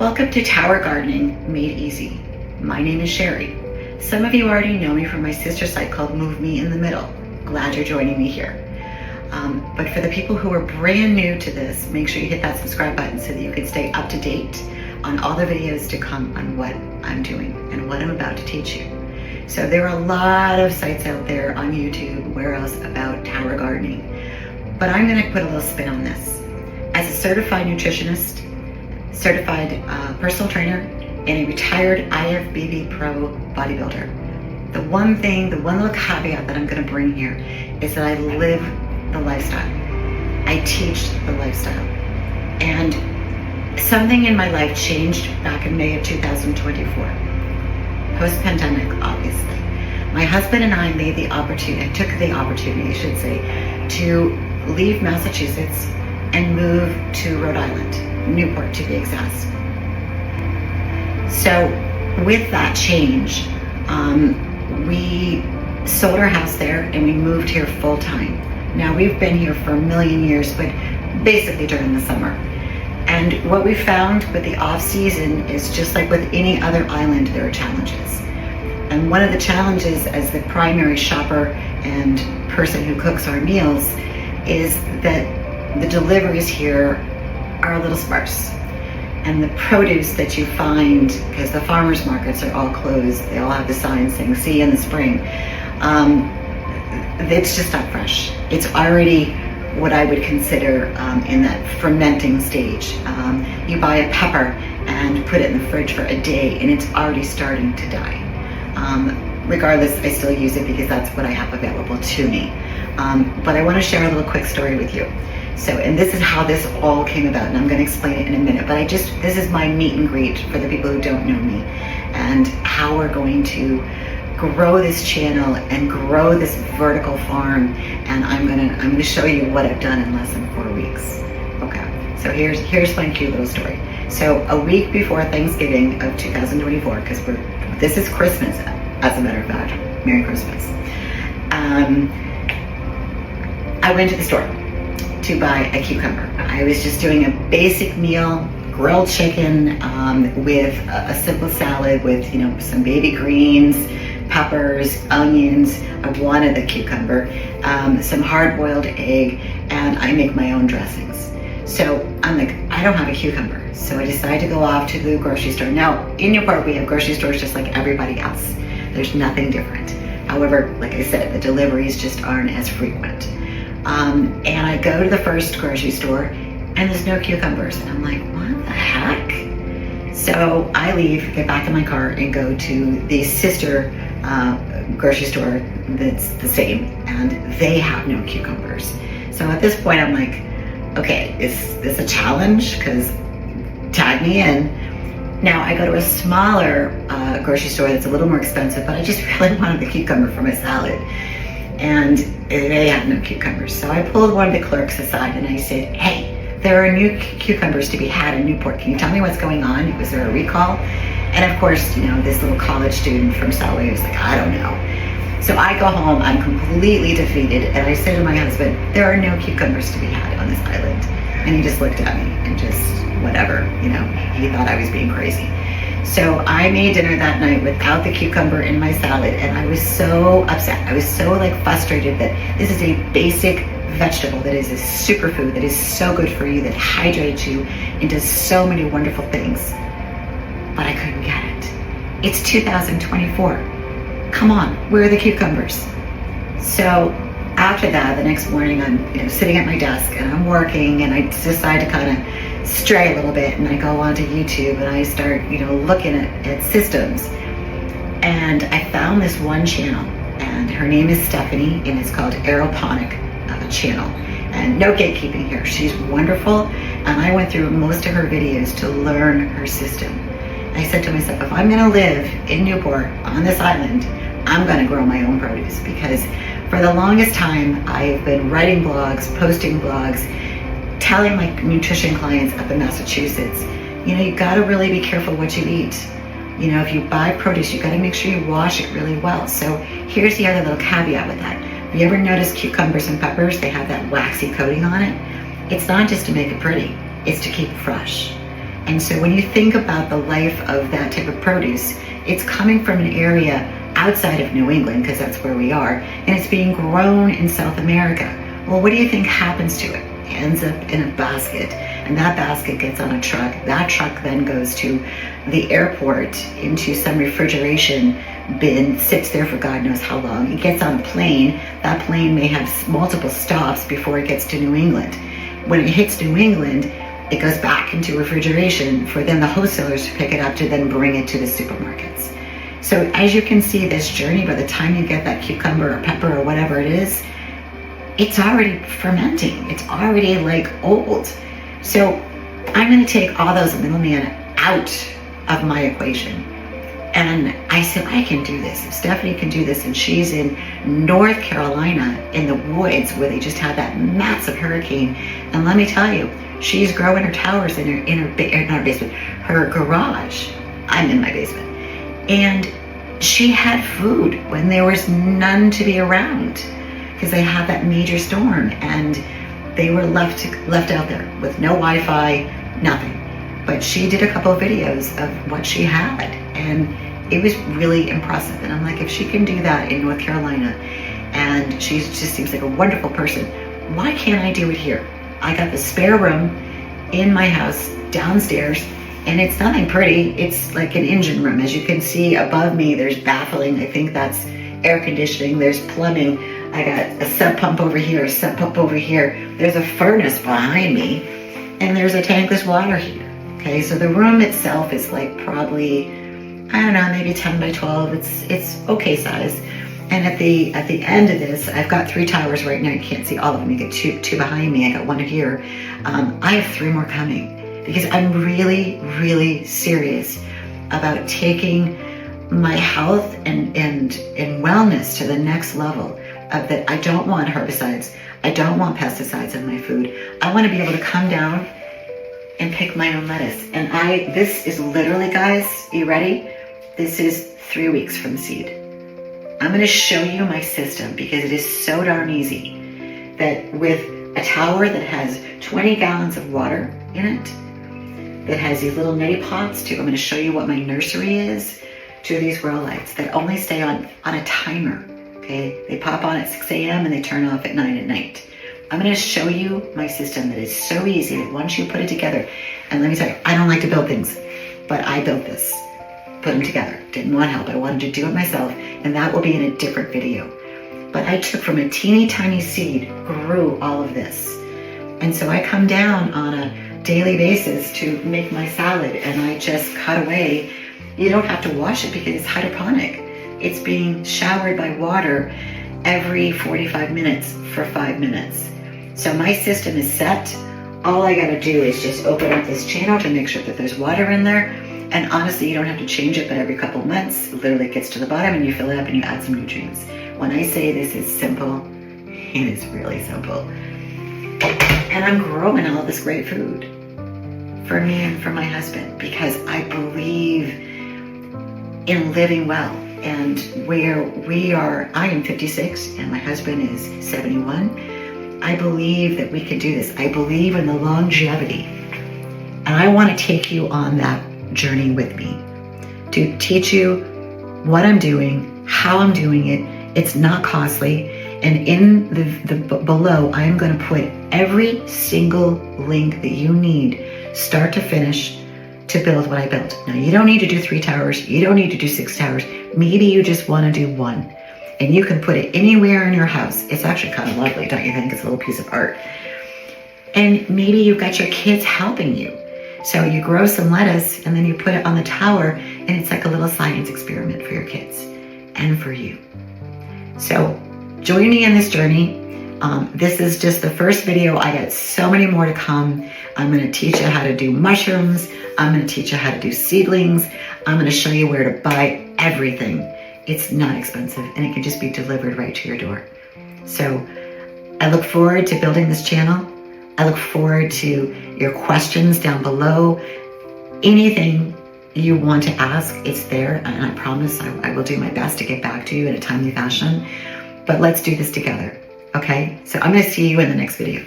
Welcome to Tower Gardening Made Easy. My name is Sherry. Some of you already know me from my sister site called Move Me in the Middle. Glad you're joining me here. But for the people who are brand new to this, make sure you hit that subscribe button so that you can stay up to date on all the videos to come on what I'm doing and what I'm about to teach you. So there are a lot of sites out there on YouTube, where else, about tower gardening. But I'm gonna put a little spin on this. As a certified nutritionist, certified personal trainer, and a retired IFBB pro bodybuilder, the one little caveat that I'm gonna bring here is that I live the lifestyle. I teach the lifestyle. And something in my life changed back in May of 2024. Post-pandemic, obviously. My husband and I took the opportunity, I should say, to leave Massachusetts and move to Rhode Island, Newport to be exact. So with that change, we sold our house there and we moved here full time. Now we've been here for a million years, but basically during the summer. And what we found with the off season is just like with any other island, there are challenges. And one of the challenges as the primary shopper and person who cooks our meals is that the deliveries here are a little sparse. And the produce that you find, because the farmers markets are all closed, they all have the signs saying see you in the spring, it's just not fresh. It's already what I would consider in that fermenting stage. You buy a pepper and put it in the fridge for a day and it's already starting to die. Regardless, I still use it because that's what I have available to me. But I want to share a little quick story with you. So, and this is how this all came about, and I'm going to explain it in a minute, but this is my meet and greet for the people who don't know me, and how we're going to grow this channel and grow this vertical farm, and I'm gonna show you what I've done in less than 4 weeks. Okay, so here's my cute little story. So a week before Thanksgiving of 2024, because this is Christmas, as a matter of fact, Merry Christmas. I went to the store to buy a cucumber. I was just doing a basic meal, grilled chicken with a simple salad with some baby greens, peppers, onions. I wanted the cucumber, some hard-boiled egg, and I make my own dressings. So I'm like, I don't have a cucumber. So I decided to go off to the grocery store. Now, in Newport, we have grocery stores just like everybody else. There's nothing different. However, like I said, the deliveries just aren't as frequent. And I go to the first grocery store and there's no cucumbers. And I'm like, what the heck? So I leave, get back in my car and go to the sister grocery store that's the same, and they have no cucumbers. So at this point I'm like, okay, is this a challenge? Because tag me in. Now I go to a smaller grocery store that's a little more expensive, but I just really wanted the cucumber for my salad. And they had no cucumbers. So I pulled one of the clerks aside and I said, hey, there are new cucumbers to be had in Newport. Can you tell me what's going on? Was there a recall? And of course, this little college student from Salway was like, I don't know. So I go home, I'm completely defeated, and I say to my husband, there are no cucumbers to be had on this island. And he just looked at me and just, whatever, he thought I was being crazy. So I made dinner that night without the cucumber in my salad, and I was so upset. I was so frustrated that this is a basic vegetable that is a superfood that is so good for you, that hydrates you and does so many wonderful things. But I couldn't get it. It's 2024. Come on, where are the cucumbers? So after that, the next morning, I'm sitting at my desk and I'm working, and I decide to kind of stray a little bit, and I go onto YouTube and I start looking at systems, and I found this one channel, and her name is Stephanie, and it's called Aeroponic channel, and no gatekeeping here. She's wonderful, and I went through most of her videos to learn her system. I said to myself, if I'm going to live in Newport on this island, I'm going to grow my own produce, because for the longest time I've been writing blogs, posting blogs, telling my nutrition clients up in Massachusetts, you got to really be careful what you eat. If you buy produce, you got to make sure you wash it really well. So here's the other little caveat with that. You ever notice cucumbers and peppers, they have that waxy coating on it? It's not just to make it pretty, it's to keep it fresh. And so when you think about the life of that type of produce, it's coming from an area outside of New England, because that's where we are, and it's being grown in South America. Well, what do you think happens to it? It ends up in a basket, and that basket gets on a truck. That truck then goes to the airport into some refrigeration bin, sits there for God knows how long. It gets on a plane. That plane may have multiple stops before it gets to New England. When it hits New England, it goes back into refrigeration for then the wholesalers to pick it up to then bring it to the supermarkets. So as you can see, this journey, by the time you get that cucumber or pepper or whatever it is, it's already fermenting. It's already like old. So I'm going to take all those middlemen out of my equation. And I said, I can do this. If Stephanie can do this, and she's in North Carolina in the woods where they just had that massive hurricane. And let me tell you, she's growing her towers in her basement, her garage. I'm in my basement. And she had food when there was none to be around, because they had that major storm and they were left out there with no Wi-Fi, nothing. But she did a couple of videos of what she had, and it was really impressive. And I'm like, if she can do that in North Carolina, and she just seems like a wonderful person, why can't I do it here? I got the spare room in my house downstairs, and it's nothing pretty. It's like an engine room. As you can see above me, there's baffling. I think that's air conditioning. There's plumbing. I got a sub pump over here, a sub pump over here. There's a furnace behind me, and there's a tankless water heater. Okay, so the room itself is like probably, I don't know, maybe 10 by 12. It's okay size. And at the end of this, I've got 3 towers right now. You can't see all of them. You get two behind me. I got 1 here. I have 3 more coming, because I'm really, really serious about taking my health and wellness to the next level. Of that, I don't want herbicides. I don't want pesticides in my food. I want to be able to come down and pick my own lettuce. And this is literally, guys, you ready? This is 3 weeks from seed. I'm going to show you my system, because it is so darn easy that with a tower that has 20 gallons of water in it, that has these little neti pots too. I'm going to show you what my nursery is, to these grow lights that only stay on a timer. Okay, they pop on at 6 a.m. and they turn off at 9 at night. I'm going to show you my system that is so easy that once you put it together, and let me tell you, I don't like to build things, but I built this, put them together. Didn't want help. I wanted to do it myself, and that will be in a different video. But I took from a teeny tiny seed, grew all of this. And so I come down on a daily basis to make my salad, and I just cut away. You don't have to wash it because it's hydroponic. It's being showered by water every 45 minutes for 5 minutes. So my system is set. All I gotta do is just open up this channel to make sure that there's water in there. And honestly, you don't have to change it, but every couple of months, literally it gets to the bottom and you fill it up and you add some nutrients. When I say this is simple, it is really simple. And I'm growing all this great food for me and for my husband, because I believe in living well. And where we are, I am 56 and my husband is 71. I believe that we can do this. I believe in the longevity. And I want to take you on that journey with me to teach you what I'm doing, how I'm doing it. It's not costly. And in the below, I am going to put every single link that you need, start to finish, to build what I built. Now, you don't need to do 3 towers. You don't need to do 6 towers. Maybe you just want to do 1. And you can put it anywhere in your house. It's actually kind of lovely, don't you think? It's a little piece of art. And maybe you've got your kids helping you. So you grow some lettuce and then you put it on the tower, and it's like a little science experiment for your kids and for you. So join me in this journey. This is just the first video. I got so many more to come. I'm going to teach you how to do mushrooms. I'm going to teach you how to do seedlings. I'm going to show you where to buy everything. It's not expensive, and it can just be delivered right to your door. So I look forward to building this channel. I look forward to your questions down below. Anything you want to ask, it's there, and I promise I will do my best to get back to you in a timely fashion. But let's do this together, okay? So I'm going to see you in the next video.